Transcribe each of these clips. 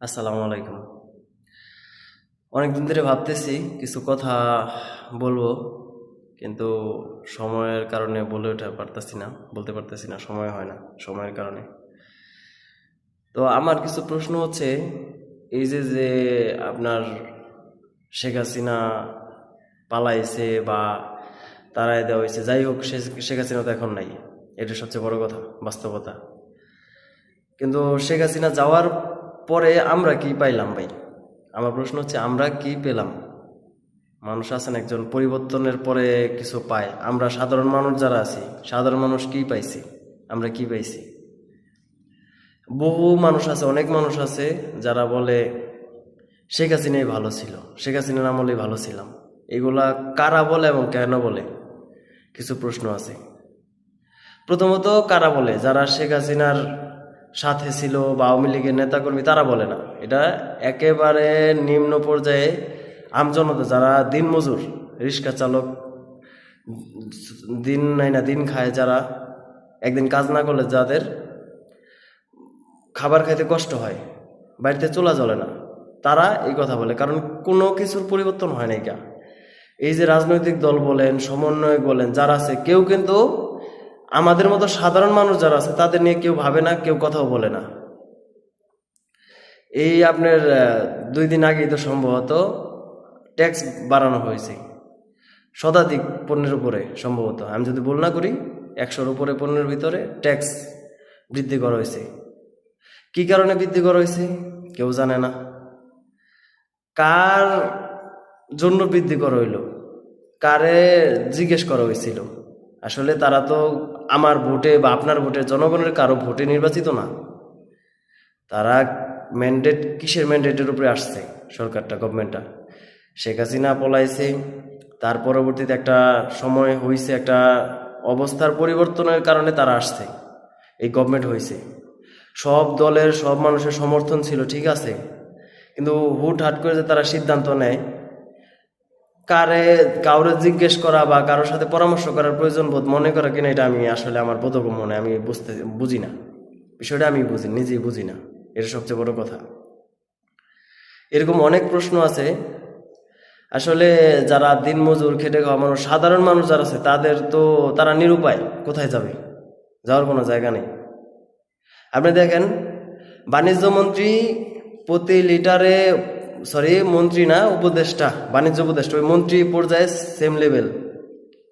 আসসালামু আলাইকুম। অনেকদিন ধরে ভাবতেছি কিছু কথা বলবো, কিন্তু সময়ের কারণে বলতে পারতেছি না, সময় হয় না সময়ের কারণে। তো আমার কিছু প্রশ্ন হচ্ছে, এই যে যে আপনার শেখ হাসিনা পালাইছে বা তাড়ায় দেওয়া হয়েছে, যাই হোক, শেখ হাসিনা তো এখন নাই, এটা সবচেয়ে বড় কথা, বাস্তবতা। কিন্তু শেখ হাসিনা যাওয়ার পরে আমরা কি পাইলাম ভাই? আমার প্রশ্ন হচ্ছে, আমরা কি পেলাম? মানুষ আছেন একজন পরিবর্তনের পরে কিছু পায়, আমরা সাধারণ মানুষ যারা আছি, সাধারণ মানুষ কি পাইছি? আমরা কি পাইছি? বহু মানুষ আছে, অনেক মানুষ আছে যারা বলে শেখ হাসিনাই ভালো ছিল, শেখ হাসিনার আমলেই ভালো ছিলাম। এগুলা কারা বলে এবং কেন বলে? কিছু প্রশ্ন আছে। প্রথমত, কারা বলে? যারা শেখ হাসিনার সাথে ছিল বা আওয়ামী লীগের নেতাকর্মী, তারা বলে না। এটা একেবারে নিম্ন পর্যায়ে আমজনতা, যারা দিনমজুর, রিক্সা চালক, দিন নাই না দিন খায়, যারা একদিন কাজ না করলে যাদের খাবার খাইতে কষ্ট হয়, বাড়িতে চলা চলে না, তারা এই কথা বলে। কারণ কোনো কিছুর পরিবর্তন হয় নাই কা। এই যে রাজনৈতিক দল বলেন, সমন্বয়ক বলেন, যারা আছে, কেউ কিন্তু আমাদের মতো সাধারণ মানুষ যারা আছে তাদের নিয়ে কেউ ভাবে না, কেউ কথাও বলে না। এই আপনার 2 দিন আগেই তো সম্ভবত ট্যাক্স বাড়ানো হয়েছে, শতাধিক পণ্যের উপরে, সম্ভবত, আমি যদি ভুল না করি, 100-র উপরে পণ্যের ভিতরে ট্যাক্স বৃদ্ধি করা হয়েছে। কি কারণে বৃদ্ধি করা হয়েছে কেউ জানে না। কার জন্য বৃদ্ধি করা হইল, কারে জিজ্ঞেস করা হয়েছিল? আসলে তারা তো আমার ভোটে বা আপনার ভোটে, জনগণের কারো ভোটে নির্বাচিত না। তারা ম্যান্ডেট, কিসের ম্যান্ডেটের উপরে আসছে? সরকারটা, গভর্নমেন্টটা। শেখ হাসিনা পলাইছে, তার পরবর্তীতে একটা সময় হয়েছে, একটা অবস্থার পরিবর্তনের কারণে তারা আসছে, এই গভর্নমেন্ট হয়েছে। সব দলের, সব মানুষের সমর্থন ছিল, ঠিক আছে, কিন্তু হুটহাট করে যে তারা সিদ্ধান্ত নেয়, কাউরে জিজ্ঞেস করা বা কারোর সাথে পরামর্শ করার প্রয়োজন বোধ মনে করে কিনা, এটা আমি আসলে আমার বোধগম্য মনে, আমি বুঝি না বিষয়টা, আমি নিজেই বুঝি না। এটা সবচেয়ে বড় কথা। এরকম অনেক প্রশ্ন আছে। আসলে যারা দিনমজুর, খেটে খাওয়া মানুষ, সাধারণ মানুষ যারা আছে, তারা নিরুপায়। কোথায় যাবে? যাওয়ার কোনো জায়গা নেই। আপনি দেখেন, বাণিজ্য মন্ত্রী প্রতি লিটারে, সরি, মন্ত্রী না, উপদেষ্টা, বাণিজ্য উপদেষ্টা, ওই মন্ত্রী পর্যায়ে সেম লেভেল,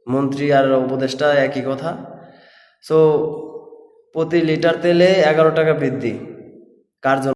মন্ত্রী আর উপদেষ্টা একই কথা। সো প্রতি লিটার তেলে 11 টাকা বৃদ্ধি, কার জন্য?